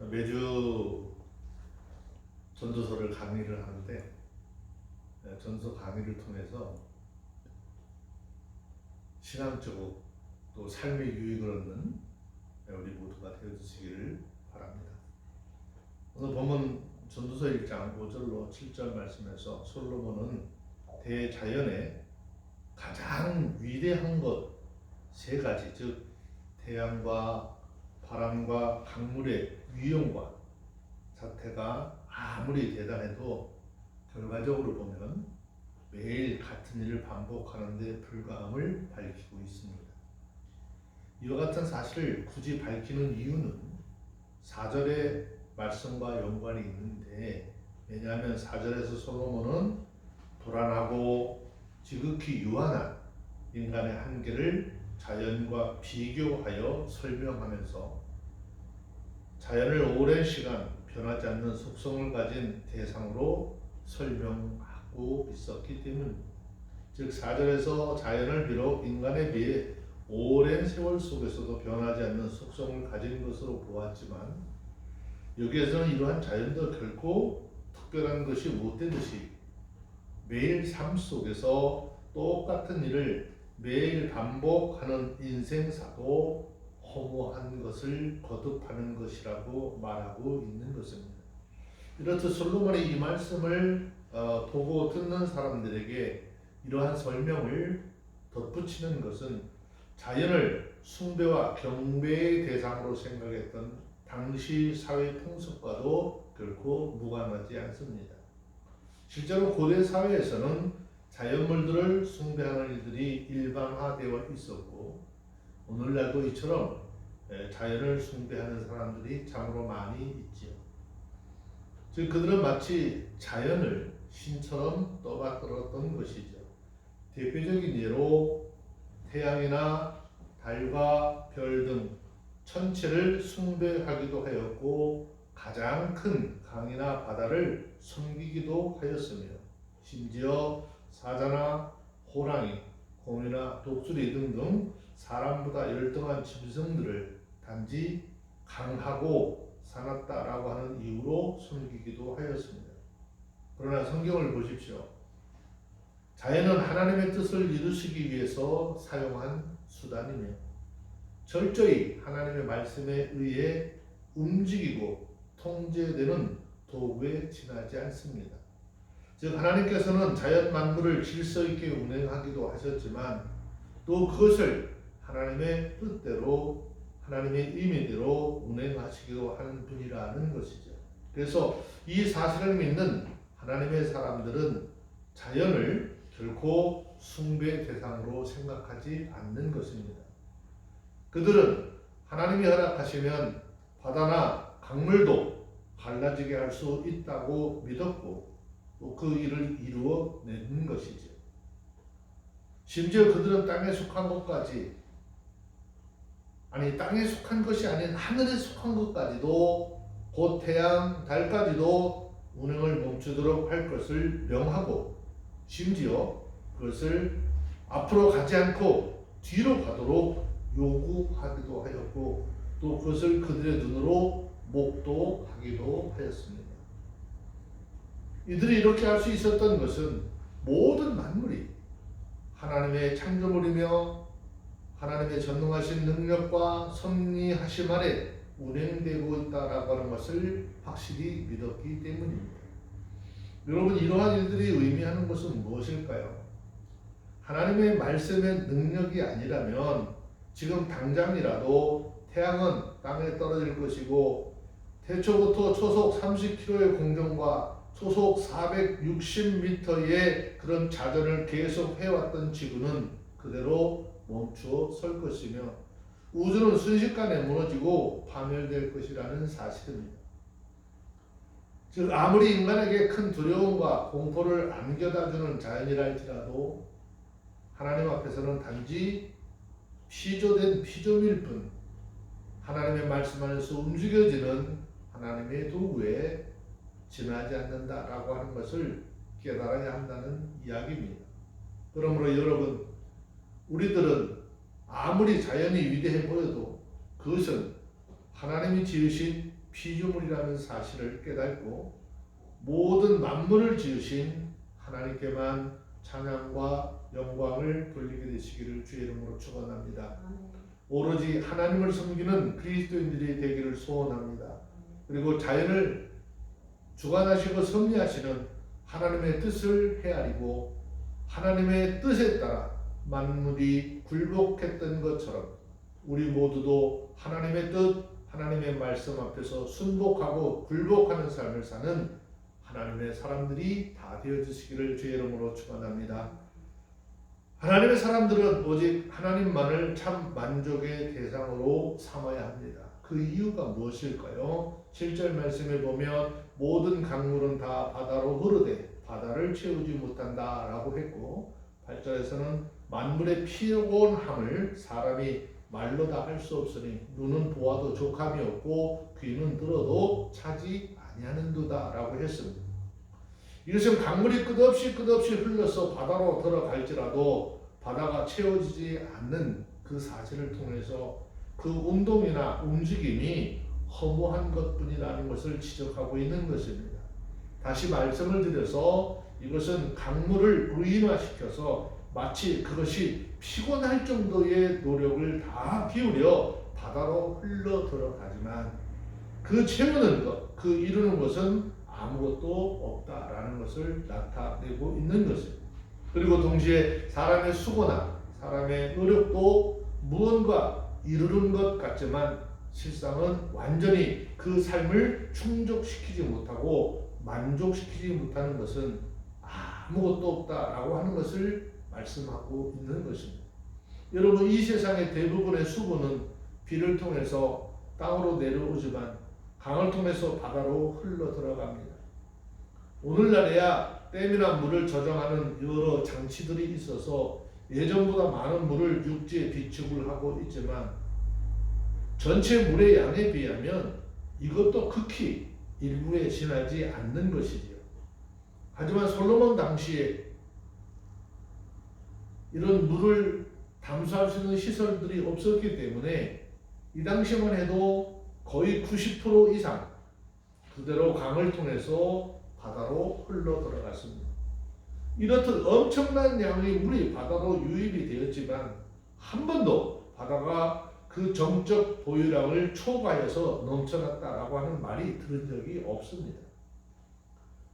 매주 전도서를 강의를 하는데 전도서 강의를 통해서 신앙적으로 또 삶의 유익을 얻는 우리 모두가 되어주시기를 바랍니다. 오늘 본문 전도서 1장 5절로 7절 말씀에서 솔로몬은 대자연의 가장 위대한 것 세 가지, 즉 태양과 바람과 강물의 위험과 사태가 아무리 대단해도 결과적으로 보면 매일 같은 일을 반복하는 데 불과함을 밝히고 있습니다. 이와 같은 사실을 굳이 밝히는 이유는 4절의 말씀과 연관이 있는데, 왜냐하면 4절에서 솔로몬은 불안하고 지극히 유한한 인간의 한계를 자연과 비교하여 설명하면서 자연을 오랜 시간 변하지 않는 속성을 가진 대상으로 설명하고 있었기 때문입니다. 즉 4절에서 자연을 비록 인간에 비해 오랜 세월 속에서도 변하지 않는 속성을 가진 것으로 보았지만, 여기에서는 이러한 자연도 결코 특별한 것이 못 되듯이 매일 삶 속에서 똑같은 일을 매일 반복하는 인생사도 허무한 것을 거듭하는 것이라고 말하고 있는 것입니다. 이렇듯 솔로몬이 이 말씀을 보고 듣는 사람들에게 이러한 설명을 덧붙이는 것은 자연을 숭배와 경배의 대상으로 생각했던 당시 사회 풍습과도 결코 무관하지 않습니다. 실제로 고대 사회에서는 자연물들을 숭배하는 일들이 일반화되어 있었고, 오늘날도 이처럼 자연을 숭배하는 사람들이 참으로 많이 있지요. 즉 그들은 마치 자연을 신처럼 떠받들었던 것이죠. 대표적인 예로 태양이나 달과 별 등 천체를 숭배하기도 하였고, 가장 큰 강이나 바다를 섬기기도 하였으며, 심지어 사자나 호랑이, 곰이나 독수리 등등 사람보다 열등한 짐승들을 단지 강하고 사납다라고 하는 이유로 섬기기도 하였습니다. 그러나 성경을 보십시오. 자연은 하나님의 뜻을 이루시기 위해서 사용한 수단이며 철저히 하나님의 말씀에 의해 움직이고 통제되는 도구에 지나지 않습니다. 즉 하나님께서는 자연 만물을 질서 있게 운행하기도 하셨지만, 또 그것을 하나님의 뜻대로 하나님의 의미대로 운행하시기도 하는 분이라는 것이죠. 그래서 이 사실을 믿는 하나님의 사람들은 자연을 결코 숭배 대상으로 생각하지 않는 것입니다. 그들은 하나님이 허락하시면 바다나 강물도 갈라지게 할 수 있다고 믿었고, 또 그 일을 이루어내는 것이죠. 심지어 그들은 땅에 속한 것까지, 땅에 속한 것이 아닌 하늘에 속한 것까지도, 곧 태양, 달까지도 운행을 멈추도록 할 것을 명하고, 심지어 그것을 앞으로 가지 않고 뒤로 가도록 요구하기도 하였고, 또 그것을 그들의 눈으로 목도하기도 하였습니다. 이들이 이렇게 할 수 있었던 것은 모든 만물이 하나님의 창조물이며 하나님의 전능하신 능력과 섭리하심 아래 운행되고 있다라고 하는 것을 확실히 믿었기 때문입니다. 여러분, 이러한 일들이 의미하는 것은 무엇일까요? 하나님의 말씀의 능력이 아니라면 지금 당장이라도 태양은 땅에 떨어질 것이고, 태초부터 초속 30km의 공정과 초속 460m의 그런 자전을 계속 해왔던 지구는 그대로 멈추어 설 것이며, 우주는 순식간에 무너지고 파멸될 것이라는 사실입니다. 즉 아무리 인간에게 큰 두려움과 공포를 안겨다주는 자연이라 할지라도 하나님 앞에서는 단지 피조된 피조물 뿐, 하나님의 말씀 안에서 움직여지는 하나님의 도구에 지나지 않는다라고 하는 것을 깨달아야 한다는 이야기입니다. 그러므로 여러분, 우리들은 아무리 자연이 위대해 보여도 그것은 하나님이 지으신 피조물이라는 사실을 깨닫고 모든 만물을 지으신 하나님께만 찬양과 영광을 돌리게 되시기를 주의 이름으로 축원합니다. 오로지 하나님을 섬기는 그리스도인들이 되기를 소원합니다. 그리고 자연을 주관하시고 섭리하시는 하나님의 뜻을 헤아리고 하나님의 뜻에 따라 만물이 굴복했던 것처럼 우리 모두도 하나님의 뜻, 하나님의 말씀 앞에서 순복하고 굴복하는 삶을 사는 하나님의 사람들이 다 되어주시기를 주의 이름으로 축원합니다. 하나님의 사람들은 오직 하나님만을 참 만족의 대상으로 삼아야 합니다. 그 이유가 무엇일까요? 7절 말씀에 보면 모든 강물은 다 바다로 흐르되 바다를 채우지 못한다 라고 했고 8절에서는 만물의 피곤함을 사람이 말로 다 할 수 없으니 눈은 보아도 족함이 없고 귀는 들어도 차지 아니하는도다 라고 했습니다. 이것은 강물이 끝없이 흘러서 바다로 들어갈지라도 바다가 채워지지 않는 그 사실을 통해서 그 운동이나 움직임이 허무한 것뿐이라는 것을 지적하고 있는 것입니다. 다시 말씀을 드려서 이것은 강물을 의인화시켜서 마치 그것이 피곤할 정도의 노력을 다 기울여 바다로 흘러 들어가지만 그 채우는 것, 그 이루는 것은 아무것도 없다라는 것을 나타내고 있는 것입니다. 그리고 동시에 사람의 수고나 사람의 노력도 무언가 이루는 것 같지만 실상은 완전히 그 삶을 충족시키지 못하고 만족시키지 못하는 것은 아무것도 없다라고 하는 것을 말씀하고 있는 것입니다. 여러분, 이 세상의 대부분의 수고는 비를 통해서 땅으로 내려오지만 강을 통해서 바다로 흘러 들어갑니다. 오늘날에야 댐이나 물을 저장하는 여러 장치들이 있어서 예전보다 많은 물을 육지에 비축을 하고 있지만 전체 물의 양에 비하면 이것도 극히 일부에 지나지 않는 것이지요. 하지만 솔로몬 당시에 이런 물을 담수할 수 있는 시설들이 없었기 때문에 이 당시만 해도 거의 90% 이상 그대로 강을 통해서 바다로 흘러 들어갔습니다. 이렇듯 엄청난 양의 물이 바다로 유입이 되었지만 한 번도 바다가 그 정적 보유량을 초과해서 넘쳐났다라고 하는 말이 들은 적이 없습니다.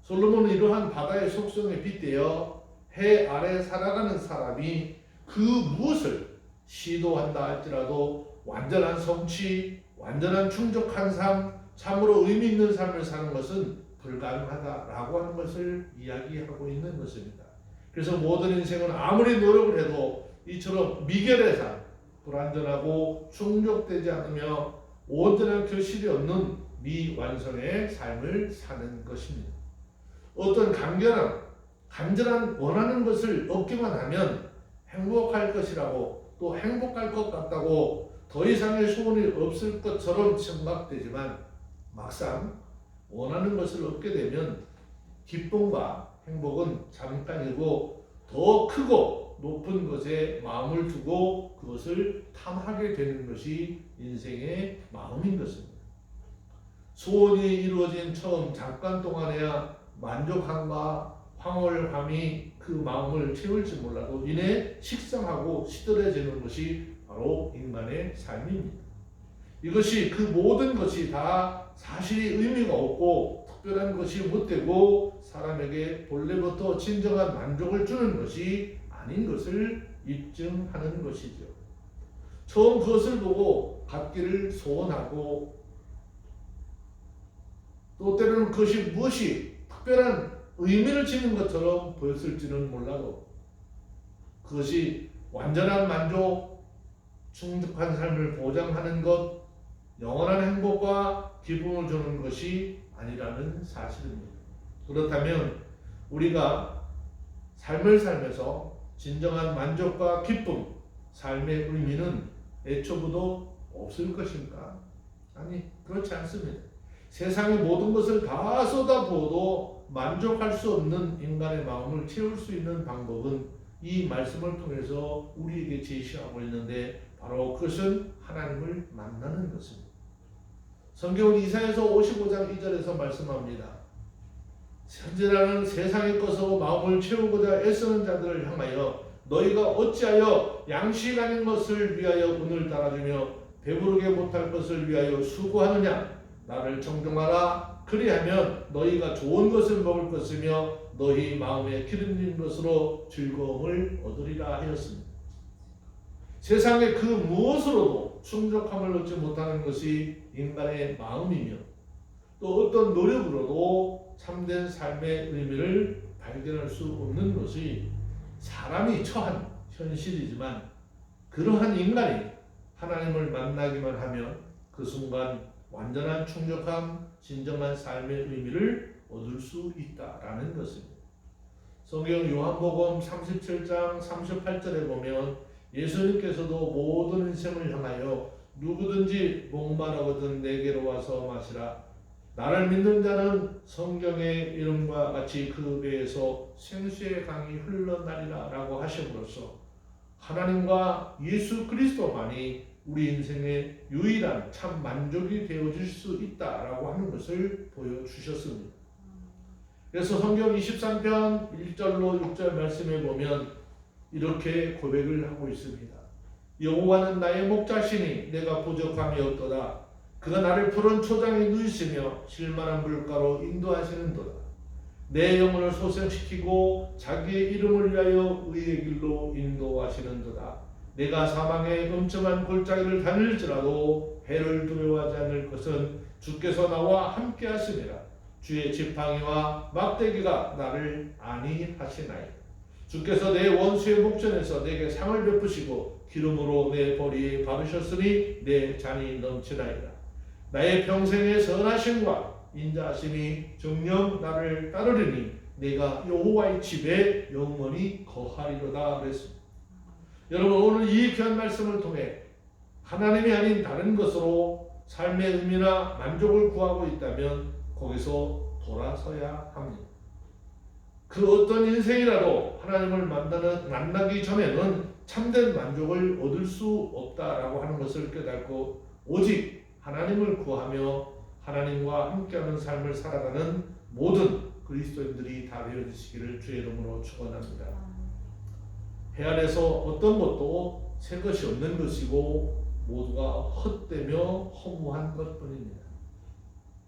솔로몬은 이러한 바다의 속성에 빗대어 해 아래 살아가는 사람이 그 무엇을 시도한다 할지라도 완전한 성취, 완전한 충족한 삶, 참으로 의미 있는 삶을 사는 것은 불가능하다라고 하는 것을 이야기하고 있는 것입니다. 그래서 모든 인생은 아무리 노력을 해도 이처럼 미결의 삶, 불완전하고 충족되지 않으며 온전한 결실이 없는 미완성의 삶을 사는 것입니다. 어떤 간절한 원하는 것을 얻기만 하면 행복할 것이라고 또 행복할 것 같다고 더 이상의 소원이 없을 것처럼 생각되지만 막상 원하는 것을 얻게 되면 기쁨과 행복은 잠깐이고 더 크고 높은 것에 마음을 두고 그것을 탐하게 되는 것이 인생의 마음인 것입니다. 소원이 이루어진 처음 잠깐 동안에야 만족함과 황홀함이 그 마음을 채울지 몰라도 이내 식상하고 시들해지는 것이 바로 인간의 삶입니다. 이것이 그 모든 것이 다 사실이 의미가 없고 특별한 것이 못되고 사람에게 본래부터 진정한 만족을 주는 것이 아닌 것을 입증하는 것이죠. 처음 그것을 보고 갖기를 소원하고 또 때로는 그것이 무엇이 특별한 의미를 지닌 것처럼 보였을지는 몰라도 그것이 완전한 만족, 충족한 삶을 보장하는 것, 영원한 행복과 기쁨을 주는 것이 아니라는 사실입니다. 그렇다면 우리가 삶을 살면서 진정한 만족과 기쁨, 삶의 의미는 애초부터 없을 것인가? 아니, 그렇지 않습니다. 세상의 모든 것을 다 쏟아부어도 만족할 수 없는 인간의 마음을 채울 수 있는 방법은 이 말씀을 통해서 우리에게 제시하고 있는데 바로 그것은 하나님을 만나는 것입니다. 성경은 이사야서 55장 2절에서 말씀합니다. 현재라는 세상의 것으로 마음을 채우고자 애쓰는 자들을 향하여 너희가 어찌하여 양식 아닌 것을 위하여 운을 따라주며 배부르게 못할 것을 위하여 수고하느냐. 나를 청종하라. 그리하면 너희가 좋은 것을 먹을 것이며 너희 마음에 기름진 것으로 즐거움을 얻으리라 하였습니다. 세상의 그 무엇으로도 충족함을 얻지 못하는 것이 인간의 마음이며 또 어떤 노력으로도 참된 삶의 의미를 발견할 수 없는 것이 사람이 처한 현실이지만 그러한 인간이 하나님을 만나기만 하면 그 순간 완전한 충족함, 진정한 삶의 의미를 얻을 수 있다라는 것입니다. 성경 요한복음 37장 38절에 보면 예수님께서도 모든 인생을 향하여 누구든지 목마르거든 내게로 와서 마시라. 나를 믿는 자는 성경의 이름과 같이 그 배에서 생수의 강이 흘러나리라 라고 하심으로써 하나님과 예수 그리스도만이 우리 인생의 유일한 참 만족이 되어질 수 있다라고 하는 것을 보여주셨습니다. 그래서 성경 23편 1절로 6절 말씀에 보면 이렇게 고백을 하고 있습니다. 여호와는 나의 목자시니 내가 부족함이 없도다. 그가 나를 푸른 초장에 누이시며 실만한 물가로 인도하시는도다. 내 영혼을 소생시키고 자기의 이름을 위하여 의의 길로 인도하시는도다. 내가 사망의 엄청한 골짜기를 다닐지라도 해를 두려워하지 않을 것은 주께서 나와 함께 하시니라. 주의 지팡이와 막대기가 나를 안위하시나이다. 주께서 내 원수의 목전에서 내게 상을 베푸시고 기름으로 내 머리에 바르셨으니 내 잔이 넘치나이다. 나의 평생의 선하심과 인자하심이 정녕 나를 따르리니 내가 여호와의 집에 영원히 거하리로다 그랬습니다. 여러분 오늘 이 귀한 말씀을 통해 하나님이 아닌 다른 것으로 삶의 의미나 만족을 구하고 있다면 거기서 돌아서야 합니다. 그 어떤 인생이라도 하나님을 만나기 전에는 참된 만족을 얻을 수 없다라고 하는 것을 깨닫고 오직 하나님을 구하며 하나님과 함께하는 삶을 살아가는 모든 그리스도인들이 다 되어주시기를 주의 이름으로 축원합니다. 해 아래서 어떤 것도 새 것이 없는 것이고 모두가 헛되며 허무한 것뿐입니다.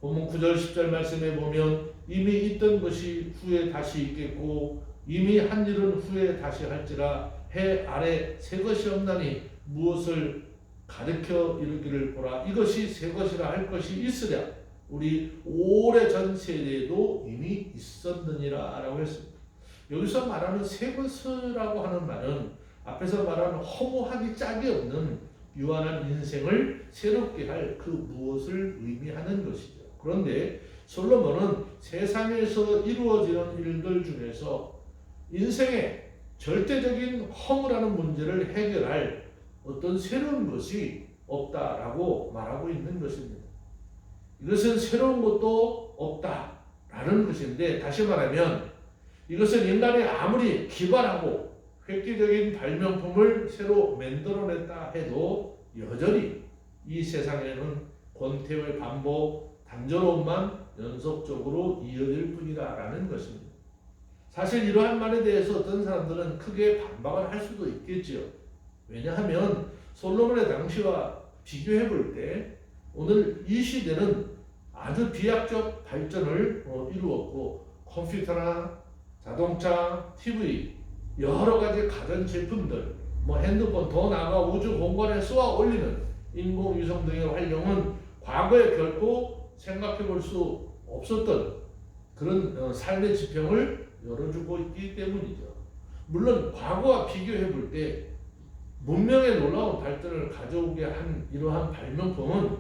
본문 9절 10절 말씀에 보면 이미 있던 것이 후에 다시 있겠고 이미 한 일은 후에 다시 할지라 해 아래 새 것이 없나니 무엇을 가르쳐 이르기를 보라. 이것이 새 것이라 할 것이 있으랴. 우리 오래전 세대에도 이미 있었느니라 라고 했습니다. 여기서 말하는 새 것이라고 하는 말은 앞에서 말하는 허무하기 짝이 없는 유한한 인생을 새롭게 할 그 무엇을 의미하는 것이죠. 그런데 솔로몬은 세상에서 이루어지는 일들 중에서 인생의 절대적인 허무라는 문제를 해결할 어떤 새로운 것이 없다라고 말하고 있는 것입니다. 이것은 새로운 것도 없다라는 것인데 다시 말하면 이것은 인간이 아무리 기발하고 획기적인 발명품을 새로 만들어냈다 해도 여전히 이 세상에는 권태의 반복, 단조로움만 연속적으로 이어질 뿐이다라는 것입니다. 사실 이러한 말에 대해서 어떤 사람들은 크게 반박을 할 수도 있겠지요. 왜냐하면 솔로몬의 당시와 비교해 볼 때 오늘 이 시대는 아주 비약적 발전을 이루었고 컴퓨터나 자동차, TV, 여러 가지 가전 제품들, 핸드폰, 더 나아가 우주 공간에 쏘아 올리는 인공위성 등의 활용은 과거에 결코 생각해 볼 수 없었던 그런 삶의 지평을 열어주고 있기 때문이죠. 물론 과거와 비교해 볼 때 문명의 놀라운 발전을 가져오게 한 이러한 발명품은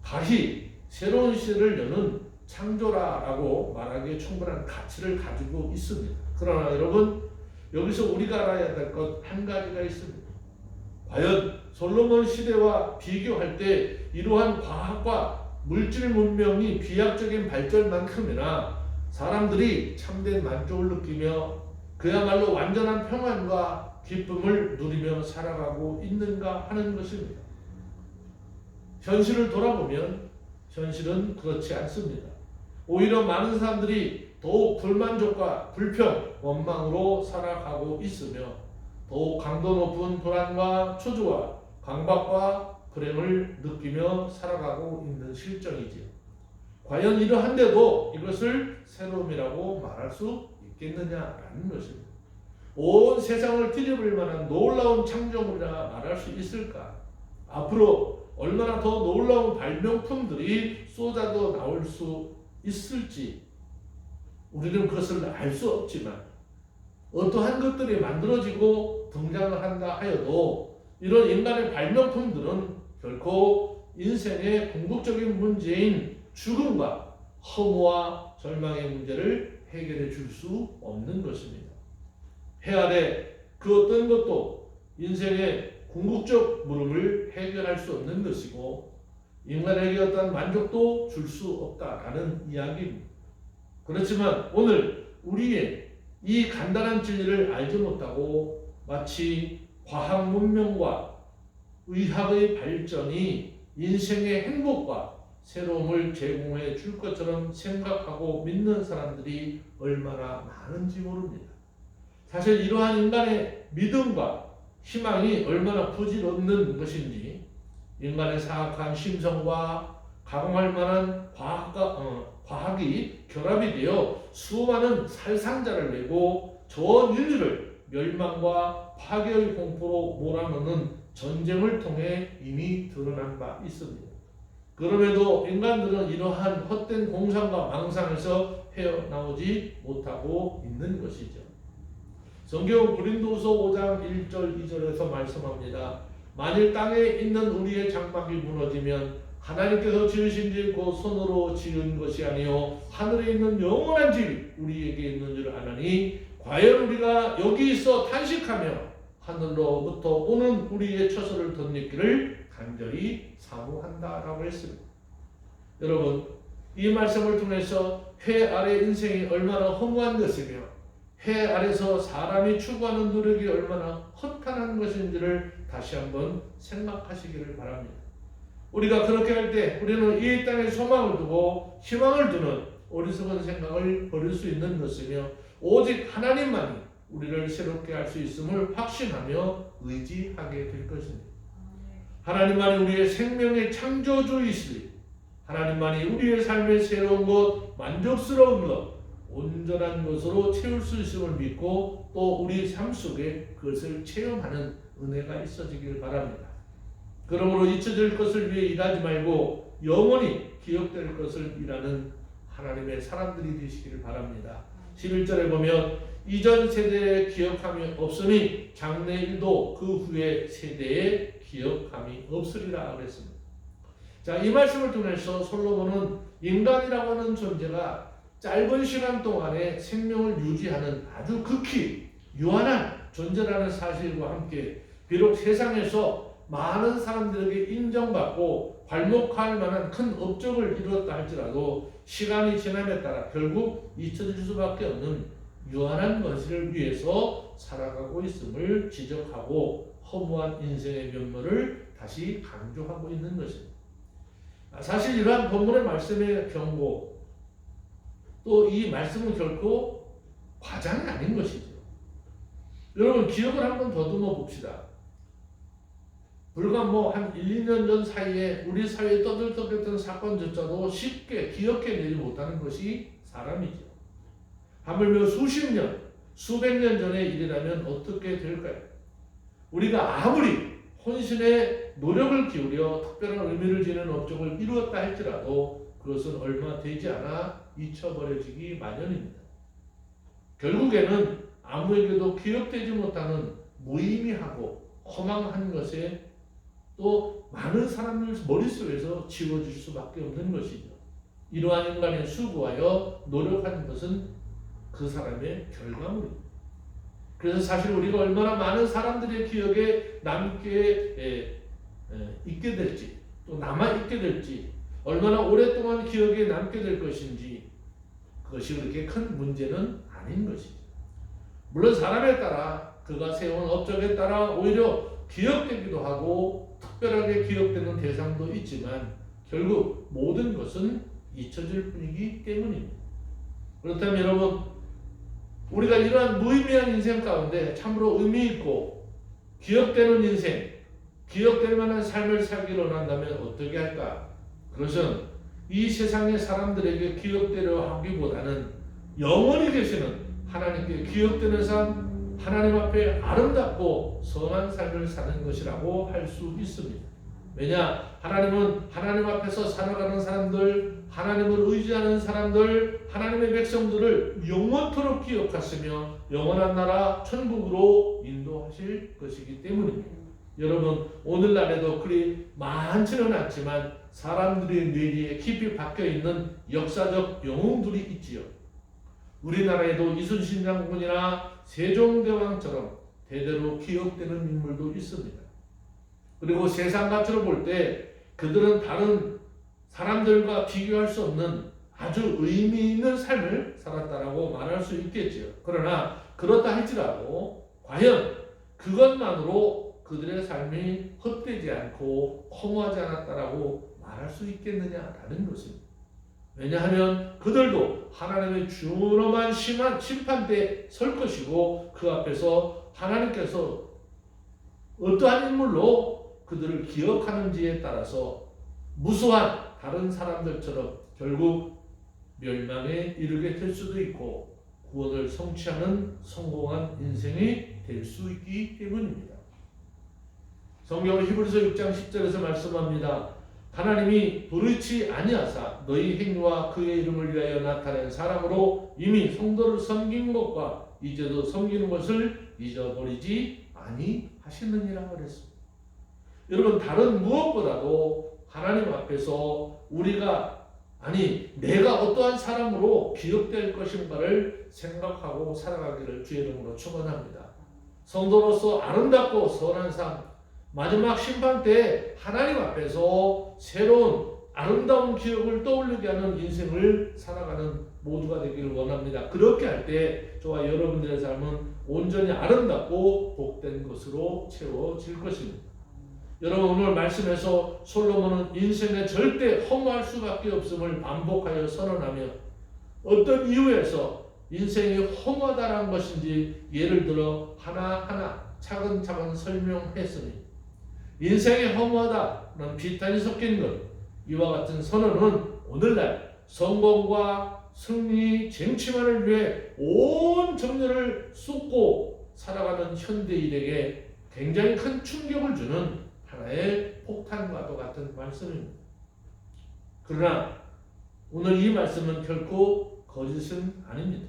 다시 새로운 시대를 여는 창조라라고 말하기에 충분한 가치를 가지고 있습니다. 그러나 여러분 여기서 우리가 알아야 될 것 한 가지가 있습니다. 과연 솔로몬 시대와 비교할 때 이러한 과학과 물질 문명이 비약적인 발전만큼이나 사람들이 참된 만족을 느끼며 그야말로 완전한 평안과 기쁨을 누리며 살아가고 있는가 하는 것입니다. 현실을 돌아보면 현실은 그렇지 않습니다. 오히려 많은 사람들이 더욱 불만족과 불평, 원망으로 살아가고 있으며 더욱 강도 높은 불안과 초조와 강박과 불행을 느끼며 살아가고 있는 실정이지요. 과연 이러한데도 이것을 새로움이라고 말할 수 있겠느냐라는 것입니다. 온 세상을 뒤집을 만한 놀라운 창조물이라 말할 수 있을까? 앞으로 얼마나 더 놀라운 발명품들이 쏟아져 나올 수 있을지 우리는 그것을 알 수 없지만 어떠한 것들이 만들어지고 등장을 한다 하여도 이런 인간의 발명품들은 결코 인생의 궁극적인 문제인 죽음과 허무와 절망의 문제를 해결해 줄 수 없는 것입니다. 해 아래 그 어떤 것도 인생의 궁극적 물음을 해결할 수 없는 것이고 인간에게 어떤 만족도 줄 수 없다라는 이야기입니다. 그렇지만 오늘 우리의 이 간단한 진리를 알지 못하고 마치 과학 문명과 의학의 발전이 인생의 행복과 새로움을 제공해 줄 것처럼 생각하고 믿는 사람들이 얼마나 많은지 모릅니다. 사실 이러한 인간의 믿음과 희망이 얼마나 부질없는 것인지 인간의 사악한 심성과 가공할 만한 과학이 결합이 되어 수많은 살상자를 내고 전 인류를 멸망과 파괴의 공포로 몰아넣는 전쟁을 통해 이미 드러난 바 있습니다. 그럼에도 인간들은 이러한 헛된 공상과 망상에서 헤어나오지 못하고 있는 것이죠. 성경 고린도서 5장 1절 2절에서 말씀합니다. 만일 땅에 있는 우리의 장막이 무너지면 하나님께서 지으신 집 곧 손으로 지은 것이 아니요 하늘에 있는 영원한 집이 우리에게 있는 줄 아나니 과연 우리가 여기 있어 탄식하며 하늘로부터 오는 우리의 처소를 덧입기를 간절히 사모한다라고 했습니다. 여러분, 이 말씀을 통해서 해 아래 인생이 얼마나 허무한 것이며 해 아래서 사람이 추구하는 노력이 얼마나 허탄한 것인지를 다시 한번 생각하시기를 바랍니다. 우리가 그렇게 할 때 우리는 이 땅에 소망을 두고 희망을 두는 어리석은 생각을 버릴 수 있는 것이며 오직 하나님만이 우리를 새롭게 할 수 있음을 확신하며 의지하게 될 것입니다. 하나님만이 우리의 생명의 창조주이시니 하나님만이 우리의 삶의 새로운 것, 만족스러운 것, 온전한 것으로 채울 수 있음을 믿고 또 우리 삶 속에 그것을 체험하는 은혜가 있어지길 바랍니다. 그러므로 잊혀질 것을 위해 일하지 말고 영원히 기억될 것을 일하는 하나님의 사람들이 되시기를 바랍니다. 11절에 보면 이전 세대에 기억함이 없으니 장래 일도 그 후의 세대에 기억함이 없으리라 그랬습니다. 자, 이 말씀을 통해서 솔로몬은 인간이라고 하는 존재가 짧은 시간 동안에 생명을 유지하는 아주 극히 유한한 존재라는 사실과 함께 비록 세상에서 많은 사람들에게 인정받고 괄목할 만한 큰 업적을 이루었다 할지라도 시간이 지남에 따라 결국 잊혀질 수밖에 없는 유한한 것을 위해서 살아가고 있음을 지적하고 허무한 인생의 면모를 다시 강조하고 있는 것입니다. 사실 이러한 본문의 말씀의 경고 또 이 말씀은 결코 과장이 아닌 것이죠. 여러분 기억을 한번 더듬어 봅시다. 불과 한 1, 2년 전 사이에 우리 사회에 떠들썩했던 사건조차도 쉽게 기억해내지 못하는 것이 사람이죠. 하물며 수십 년, 수백 년 전의 일이라면 어떻게 될까요? 우리가 아무리 혼신의 노력을 기울여 특별한 의미를 지닌 업적을 이루었다 할지라도 그것은 얼마 되지 않아 잊혀버려지기 마련입니다. 결국에는 아무에게도 기억되지 못하는 무의미하고 허망한 것에 또 많은 사람들 머릿속에서 지워질 수밖에 없는 것이죠. 이러한 인간의 수고하여 노력하는 것은 그 사람의 결과물입니다. 그래서 사실 우리가 얼마나 많은 사람들의 기억에 남게 있게 될지 또 남아있게 될지 얼마나 오랫동안 기억에 남게 될 것인지 그것이 그렇게 큰 문제는 아닌 것이죠. 물론 사람에 따라 그가 세운 업적에 따라 오히려 기억되기도 하고 특별하게 기억되는 대상도 있지만 결국 모든 것은 잊혀질 뿐이기 때문입니다. 그렇다면 여러분, 우리가 이러한 무의미한 인생 가운데 참으로 의미 있고 기억되는 인생, 기억될 만한 삶을 살기를 원한다면 어떻게 할까? 그것은 이 세상의 사람들에게 기억되려 하기보다는 영원히 계시는 하나님께 기억되는 삶, 하나님 앞에 아름답고 선한 삶을 사는 것이라고 할 수 있습니다. 왜냐? 하나님은 하나님 앞에서 살아가는 사람들, 하나님을 의지하는 사람들, 하나님의 백성들을 영원토록 기억하시며 영원한 나라 천국으로 인도하실 것이기 때문입니다. 여러분, 오늘날에도 그리 많지는 않지만 사람들의 뇌리에 깊이 박혀있는 역사적 영웅들이 있지요. 우리나라에도 이순신 장군이나 세종대왕처럼 대대로 기억되는 인물도 있습니다. 그리고 세상 가치로 볼 때 그들은 다른 사람들과 비교할 수 없는 아주 의미 있는 삶을 살았다라고 말할 수 있겠지요. 그러나 그렇다 할지라도 과연 그것만으로 그들의 삶이 헛되지 않고 허무하지 않았다라고 말할 수 있겠느냐라는 것입니다. 왜냐하면 그들도 하나님의 준엄한 심판대에 설 것이고 그 앞에서 하나님께서 어떠한 인물로 그들을 기억하는지에 따라서 무수한 다른 사람들처럼 결국 멸망에 이르게 될 수도 있고 구원을 성취하는 성공한 인생이 될 수 있기 때문입니다. 성경은 히브리서 6장 10절에서 말씀합니다. 하나님이 부르지 아니하사 너희 행위와 그의 이름을 위하여 나타낸 사랑으로 이미 성도를 섬긴 것과 이제도 섬기는 것을 잊어버리지 아니하시느니라 그랬습니다. 여러분, 다른 무엇보다도 하나님 앞에서 내가 어떠한 사람으로 기억될 것인가를 생각하고 살아가기를 주의 이름으로 축원합니다. 성도로서 아름답고 선한 삶, 마지막 심판 때 하나님 앞에서 새로운 아름다운 기억을 떠올리게 하는 인생을 살아가는 모두가 되기를 원합니다. 그렇게 할 때 저와 여러분들의 삶은 온전히 아름답고 복된 것으로 채워질 것입니다. 여러분, 오늘 말씀에서 솔로몬은 인생에 절대 허무할 수밖에 없음을 반복하여 선언하며 어떤 이유에서 인생이 허무하다는 것인지 예를 들어 하나하나 차근차근 설명했으니 인생이 허무하다는 비탄이 섞인 것, 이와 같은 선언은 오늘날 성공과 승리, 쟁취만을 위해 온 정열을 쏟고 살아가는 현대인에게 굉장히 큰 충격을 주는 하나의 폭탄과도 같은 말씀입니다. 그러나 오늘 이 말씀은 결코 거짓은 아닙니다.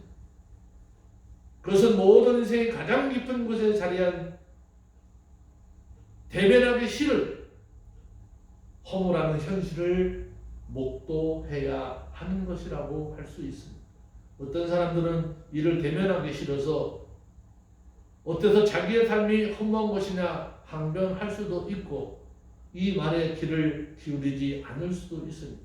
그것은 모든 인생의 가장 깊은 곳에 자리한 대변하기 싫은 허무라는 현실을 목도해야 하는 것이라고 할 수 있습니다. 어떤 사람들은 이를 대면하기 싫어서 어때서 자기의 삶이 허무한 것이냐 항변할 수도 있고 이 말에 귀를 기울이지 않을 수도 있습니다.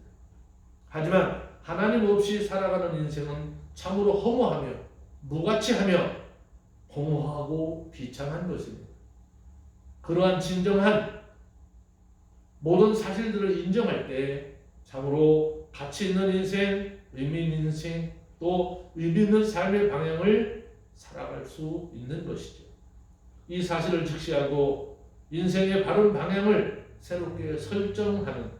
하지만 하나님 없이 살아가는 인생은 참으로 허무하며 무가치하며 공허하고 비참한 것입니다. 그러한 진정한 모든 사실들을 인정할 때 참으로 가치 있는 인생, 의미 있는 인생, 또 의미 있는 삶의 방향을 살아갈 수 있는 것이죠. 이 사실을 직시하고 인생의 바른 방향을 새롭게 설정하는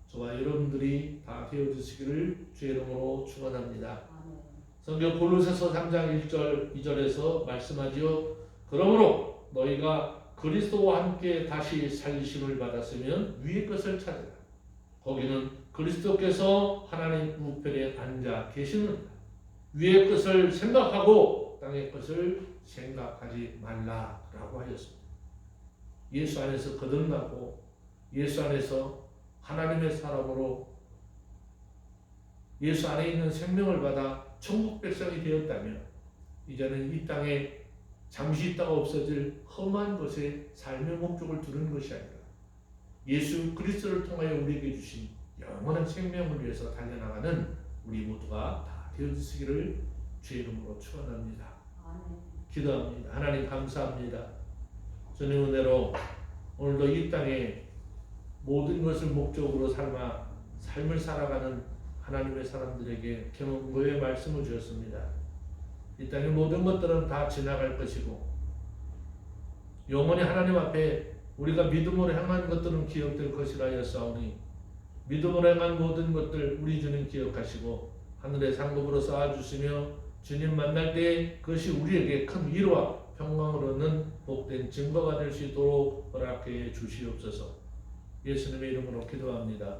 저와 여러분들이 다 되어주시기를 주의 이름으로 축원합니다. 성경 골로새서 3장 1절 2절에서 말씀하지요. 그러므로 너희가 그리스도와 함께 다시 살리심을 받았으면 위의 것을 찾으라. 거기는 그리스도께서 하나님 우편에 앉아 계시는다. 위의 것을 생각하고 땅의 것을 생각하지 말라라고 하였습니다. 예수 안에서 거듭나고 예수 안에서 하나님의 사람으로 예수 안에 있는 생명을 받아 천국 백성이 되었다면 이제는 이 땅에 잠시 있다가 없어질 험한 것에 삶의 목적을 두는 것이 아니라 예수 그리스도를 통하여 우리에게 주신 영원한 생명을 위해서 달려나가는 우리 모두가 다 되어주시기를 주의 이름으로 축원합니다. 기도합니다. 하나님 감사합니다. 주님 은혜로 오늘도 이 땅에 모든 것을 목적으로 삼아 삶을 살아가는 하나님의 사람들에게 경고의 말씀을 주셨습니다. 이 땅의 모든 것들은 다 지나갈 것이고 영원히 하나님 앞에 우리가 믿음으로 행한 것들은 기억될 것이라 하였사오니 믿음으로 행한 모든 것들 우리 주님 기억하시고 하늘의 상급으로 쌓아주시며 주님 만날 때 그것이 우리에게 큰 위로와 평강을 얻는 복된 증거가 될 수 있도록 허락해 주시옵소서. 예수님의 이름으로 기도합니다.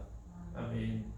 아멘.